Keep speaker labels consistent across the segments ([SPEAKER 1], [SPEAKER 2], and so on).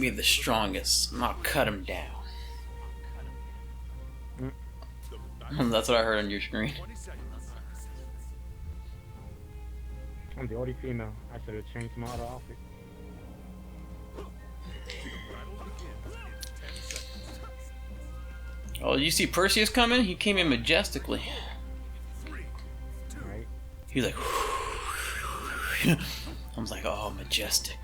[SPEAKER 1] can be the strongest, and I'll cut him down. That's what I heard on your screen.
[SPEAKER 2] I'm the only female. I should have changed my other outfit.
[SPEAKER 1] Oh, you see Perseus coming? He came in majestically.
[SPEAKER 2] Right?
[SPEAKER 1] He's like, I was like, oh, majestic.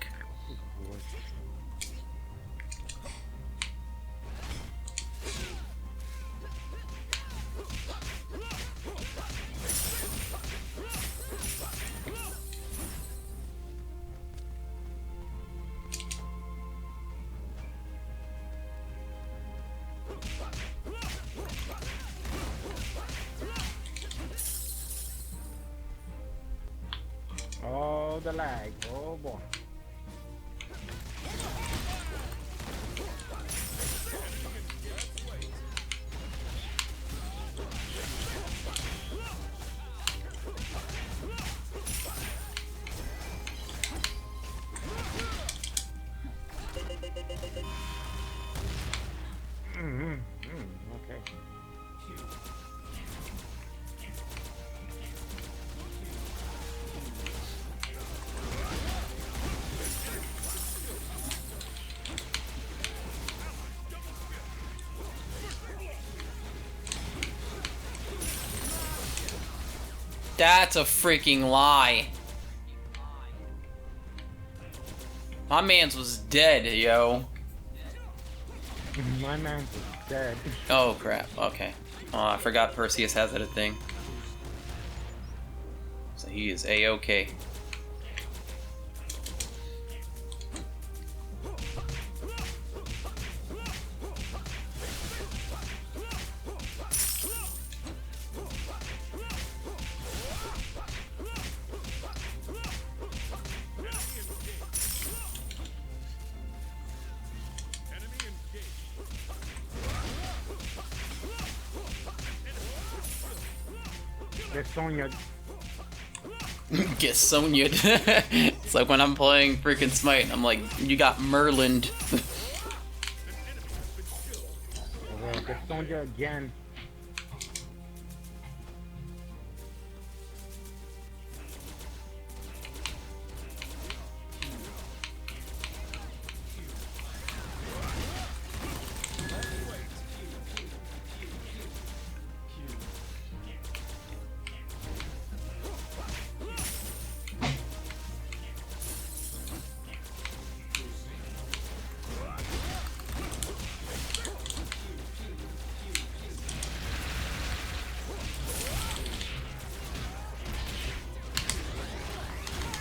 [SPEAKER 2] Oh, the lag. Oh, boy. Okay.
[SPEAKER 1] That's a freaking lie. My man's was dead, yo.
[SPEAKER 2] My man's dead.
[SPEAKER 1] Oh crap, okay. Oh, I forgot Perseus has that thing. So he is A-okay.
[SPEAKER 2] There's Sonya.
[SPEAKER 1] Get Sonya. It's like when I'm playing freaking Smite, I'm like, you got Merlined.
[SPEAKER 2] There's Sonya again.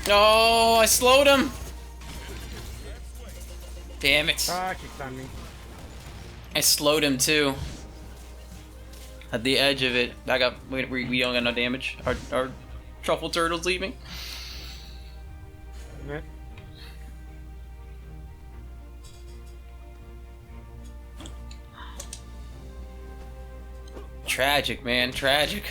[SPEAKER 1] No, I slowed him. Damn it.
[SPEAKER 2] Ah, she stunned me.
[SPEAKER 1] I slowed him too. At the edge of it. I got. We don't got no damage. Our truffle turtle's leaving.
[SPEAKER 2] Yeah.
[SPEAKER 1] Tragic, man. Tragic.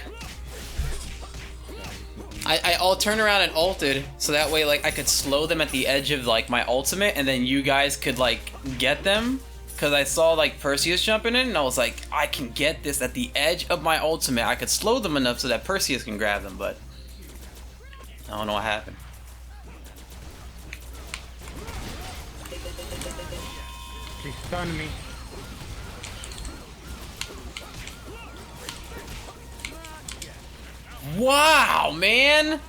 [SPEAKER 1] I'll turn around and ulted so that way like I could slow them at the edge of like my ultimate and then you guys could like get them because I saw like Perseus jumping in and I was like I can get this at the edge of my ultimate. I could slow them enough so that Perseus can grab them, but I don't know what happened.
[SPEAKER 2] She stunned me.
[SPEAKER 1] Wow, man!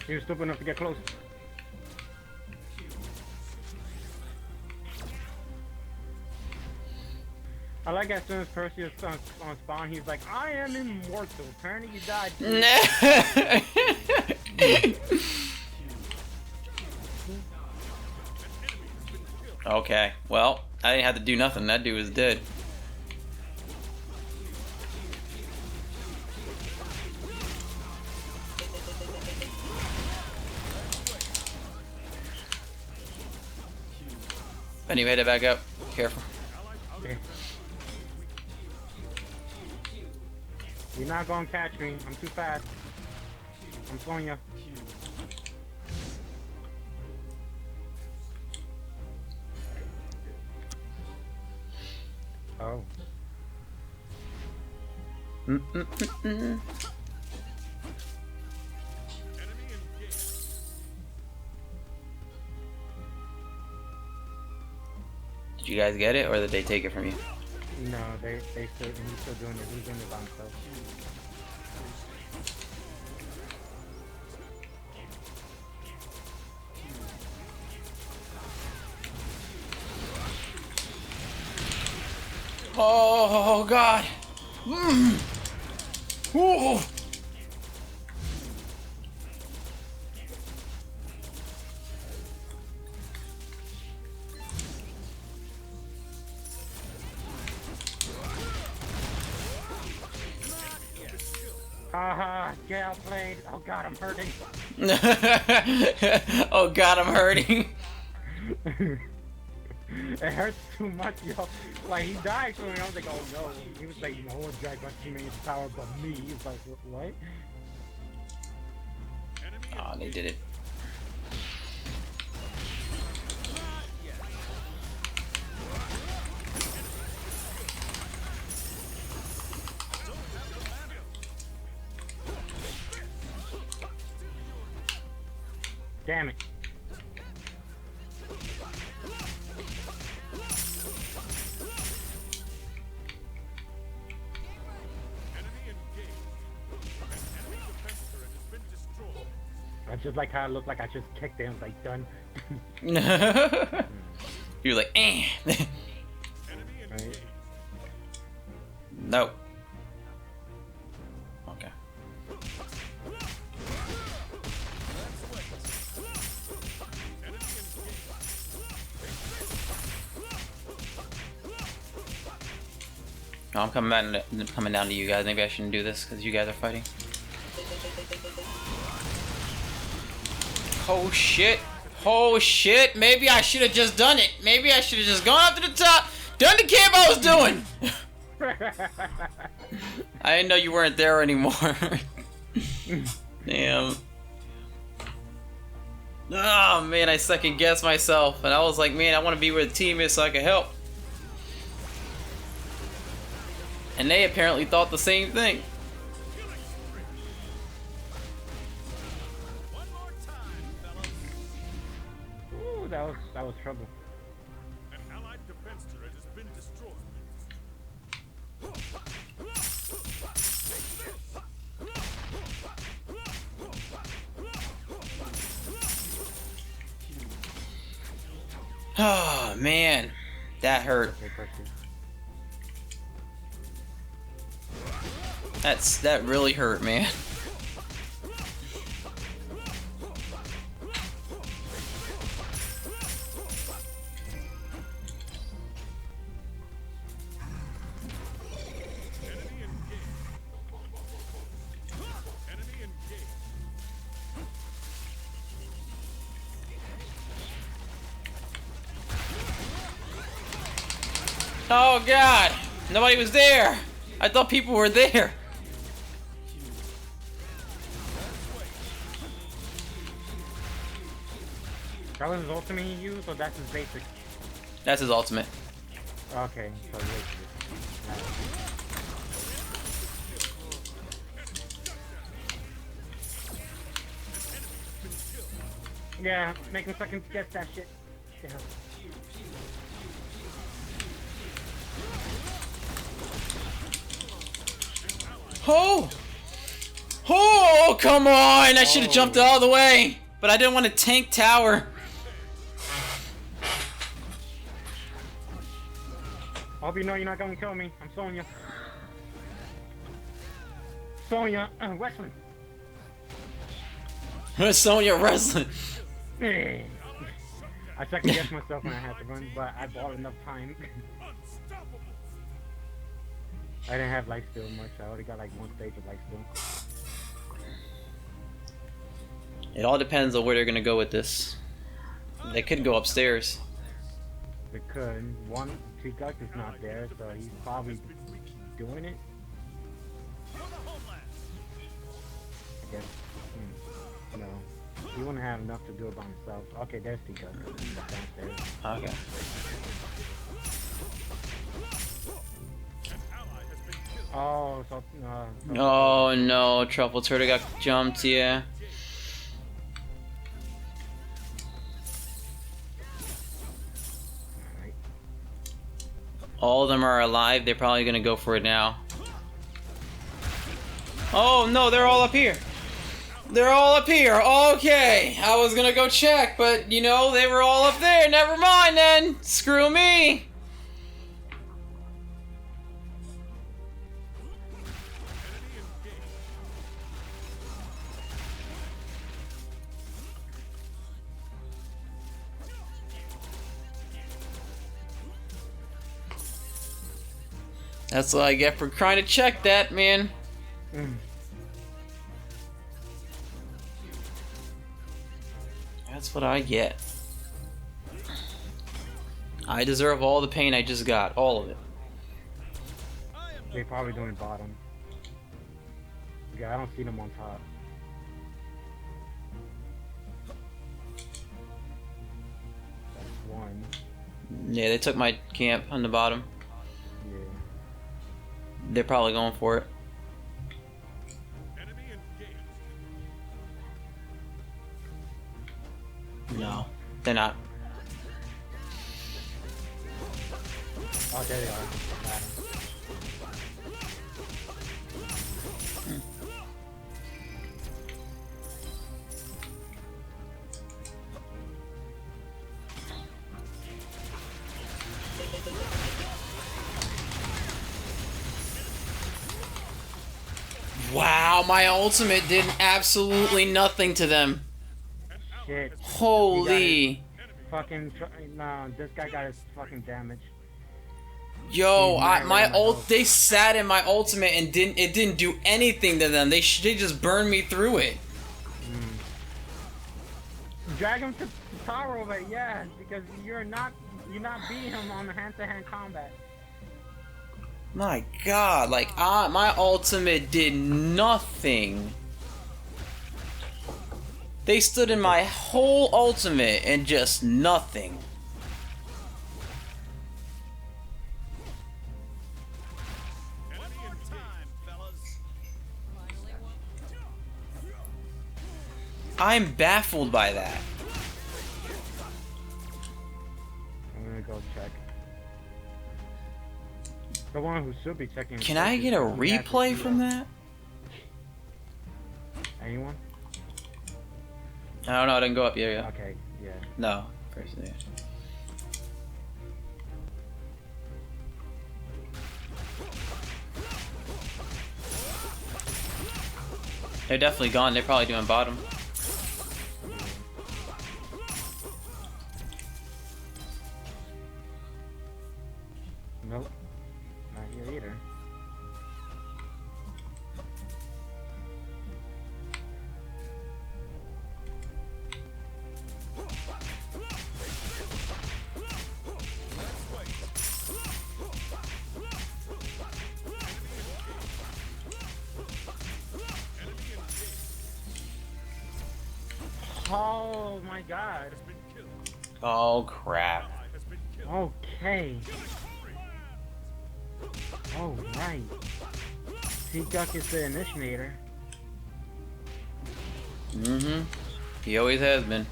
[SPEAKER 2] She was stupid enough to get close. I like as soon as Perseus on spawn, he's like, I am immortal. Apparently you died.
[SPEAKER 1] Okay, well, I didn't have to do nothing. That dude was dead. Anyway, head back up. Careful.
[SPEAKER 2] Okay. You're not gonna catch me. I'm too fast. I'm slowing you. Oh.
[SPEAKER 1] Did you guys get it, or did they take it from you?
[SPEAKER 2] No, he's still doing it. He's doing it by himself.
[SPEAKER 1] Oh God! Ooh.
[SPEAKER 2] Haha, get outplayed. Oh God, I'm hurting.
[SPEAKER 1] Oh God, I'm hurting.
[SPEAKER 2] It hurts too much, yo. Like, he died for me. I was like, oh no. He was like, no one dragged my teammate's power but me. He was like, what?
[SPEAKER 1] Oh, they did it.
[SPEAKER 2] Damn it. I just like how it looked like I just kicked him, like done.
[SPEAKER 1] You're like, eh.
[SPEAKER 2] Right?
[SPEAKER 1] No. Okay. No, I'm coming down to you guys. Maybe I shouldn't do this because you guys are fighting. Oh shit. Oh shit. Maybe I should have just done it. Maybe I should have just gone up to the top, done the camp I was doing. I didn't know you weren't there anymore. Damn. Oh man, I second guessed myself. And I was like, man, I want to be where the team is so I can help. And they apparently thought the same thing.
[SPEAKER 2] Ooh, that was trouble.
[SPEAKER 3] An allied defense turret has been destroyed.
[SPEAKER 1] Oh man, that hurt.
[SPEAKER 2] Okay, Percy.
[SPEAKER 1] That really hurt, man. Oh god, nobody was there. I thought people were there.
[SPEAKER 2] That was his ultimate he used, or that's his basic?
[SPEAKER 1] That's his ultimate.
[SPEAKER 2] Okay, so yeah, make him second guess that shit. Yeah.
[SPEAKER 1] Oh! Oh, come on! I should have jumped all the way, but I didn't want to tank tower.
[SPEAKER 2] I hope you know you're not gonna kill me. I'm Sonya. Sonya, wrestling.
[SPEAKER 1] Sonya wrestling.
[SPEAKER 2] I second guessed myself when I had to run, but I bought enough time. I didn't have life steal much. I already got like one stage of life steal.
[SPEAKER 1] It all depends on where they're gonna go with this. They could go upstairs.
[SPEAKER 2] They could. One, T-Guk is not there, so he's probably doing it. Yes. No. He wouldn't have enough to do it by himself. Okay, there's Tico. Downstairs.
[SPEAKER 1] Okay.
[SPEAKER 2] Oh, so
[SPEAKER 1] Oh no, Truffle Turtle got jumped, yeah.
[SPEAKER 2] Alright.
[SPEAKER 1] All of them are alive, they're probably gonna go for it now. Oh no, they're all up here. They're all up here, okay. I was gonna go check, but you know, they were all up there. Never mind then. Screw me. That's what I get for trying to check that, man. That's what I get. I deserve all the pain I just got. All of it.
[SPEAKER 2] They're probably doing bottom. Yeah, I don't see them on top. That's one.
[SPEAKER 1] Yeah, they took my camp on the bottom.
[SPEAKER 2] Yeah.
[SPEAKER 1] They're probably going for it.
[SPEAKER 3] Enemy engaged.
[SPEAKER 1] No, they're not.
[SPEAKER 2] Oh, there they are. Got 'em.
[SPEAKER 1] Wow, my ultimate did absolutely nothing to them.
[SPEAKER 2] Shit.
[SPEAKER 1] Holy.
[SPEAKER 2] Fucking. No, this guy got his fucking damage.
[SPEAKER 1] Yo,
[SPEAKER 2] He's not
[SPEAKER 1] my
[SPEAKER 2] really my
[SPEAKER 1] ult.
[SPEAKER 2] host.
[SPEAKER 1] They sat in my ultimate and it didn't do anything to them. They just burned me through it.
[SPEAKER 2] Drag him to the tower over, yeah, because you're not beating him on the hand-to-hand combat.
[SPEAKER 1] My God, like my ultimate did nothing. They stood in my whole ultimate and just nothing.
[SPEAKER 3] Enemy in time, fellas.
[SPEAKER 1] I'm baffled by that.
[SPEAKER 2] I'm gonna go check. The one who should be checking.
[SPEAKER 1] Can I get a replay from that?
[SPEAKER 2] Anyone?
[SPEAKER 1] I don't know. I didn't go up yet. Yeah.
[SPEAKER 2] Okay, yeah.
[SPEAKER 1] No. First, yeah. They're definitely gone. They're probably doing bottom.
[SPEAKER 2] Nope. Not here either. Oh my god.
[SPEAKER 3] Been killed.
[SPEAKER 1] Oh crap.
[SPEAKER 3] Ally has been killed.
[SPEAKER 2] Okay. Oh, right. T-Duck is the initiator.
[SPEAKER 1] Mm-hmm. He always has been.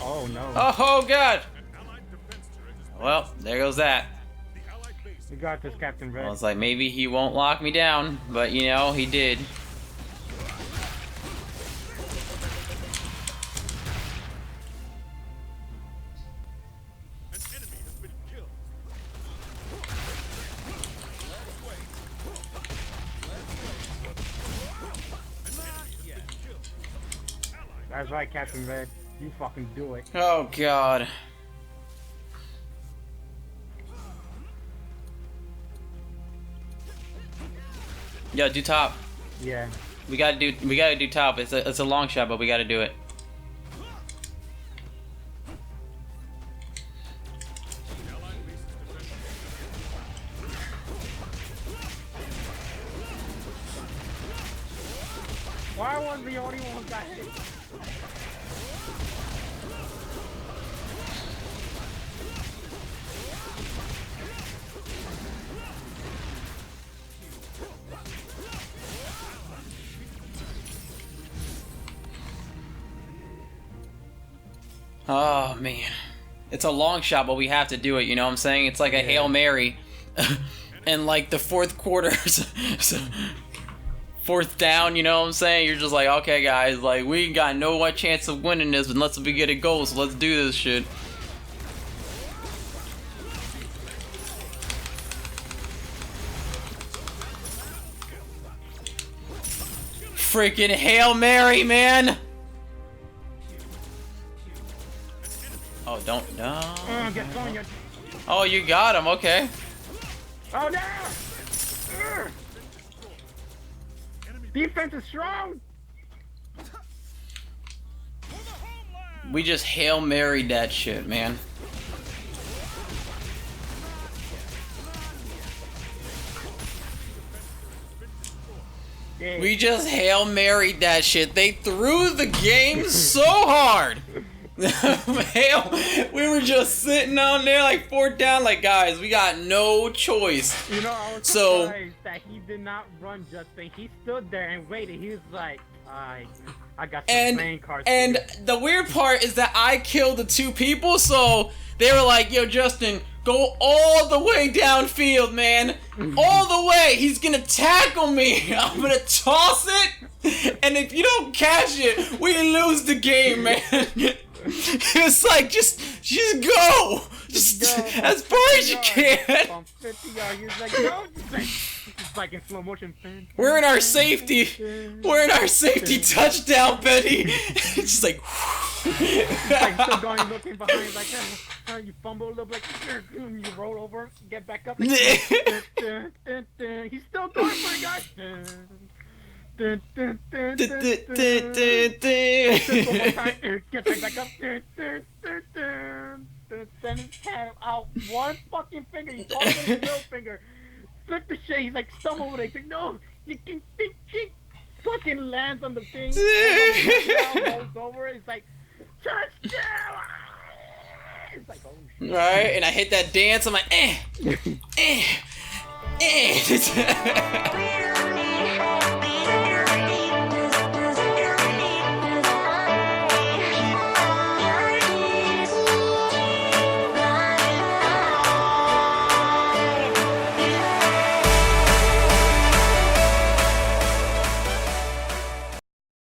[SPEAKER 2] Oh no.
[SPEAKER 1] Oh God.
[SPEAKER 3] An allied defense turret has been
[SPEAKER 1] Well, there goes that.
[SPEAKER 3] the allied base.
[SPEAKER 2] We got this, Captain Red.
[SPEAKER 1] I was like, maybe he won't lock me down, but you know, he did.
[SPEAKER 3] An enemy has been killed.
[SPEAKER 2] That's right, Captain Red. You fucking do it.
[SPEAKER 1] Oh God. Yo, do top.
[SPEAKER 2] Yeah.
[SPEAKER 1] We gotta do top. It's a long shot, but we gotta do it.
[SPEAKER 2] Why was the only one got hit?
[SPEAKER 1] Oh man, it's a long shot, but we have to do it. You know what I'm saying? It's like a Hail Mary, and like the fourth quarter, so fourth down. You know what I'm saying? You're just like, okay, guys, like we ain't got no chance of winning this unless we get a goal. So let's do this shit. Freaking Hail Mary, man! Oh, don't no.
[SPEAKER 2] Get Sonya.
[SPEAKER 1] Oh, you got him. Okay.
[SPEAKER 2] Oh no! Urgh. Defense is strong.
[SPEAKER 1] We just Hail Married that shit, man.
[SPEAKER 2] Yeah.
[SPEAKER 1] We just Hail Married that shit. They threw the game so hard. Hail, we were just sitting on there like fourth down, like guys, we got no choice.
[SPEAKER 2] You know, I was
[SPEAKER 1] So-
[SPEAKER 2] surprised that he did not run Justin. He stood there and waited. He was like, I got some playing cards.
[SPEAKER 1] And the weird part is that I killed the two people, so they were like, yo, Justin, go all the way downfield, man. All the way. He's gonna tackle me. I'm gonna toss it. And if you don't catch it, we lose the game, man. It's like, just go. Just as far as you can.
[SPEAKER 2] From 50 yards, he's like, no. It's like in slow motion.
[SPEAKER 1] We're in our safety. We're in our safety touchdown, Betty. It's just like,
[SPEAKER 2] Like still going looking behind, like you fumble a little bit, you roll over, get back up. Like, he's still going for it, guys. Just one more time, get back up. Then his hand out, one fucking finger. He's holding his middle finger. Flip the shit. He's like stumble with it. He's like, no, you can think. Fucking lands on the thing. Rolls over. It's like, touchdown! It's like, oh shit.
[SPEAKER 1] right? And I hit that dance. I'm like, eh.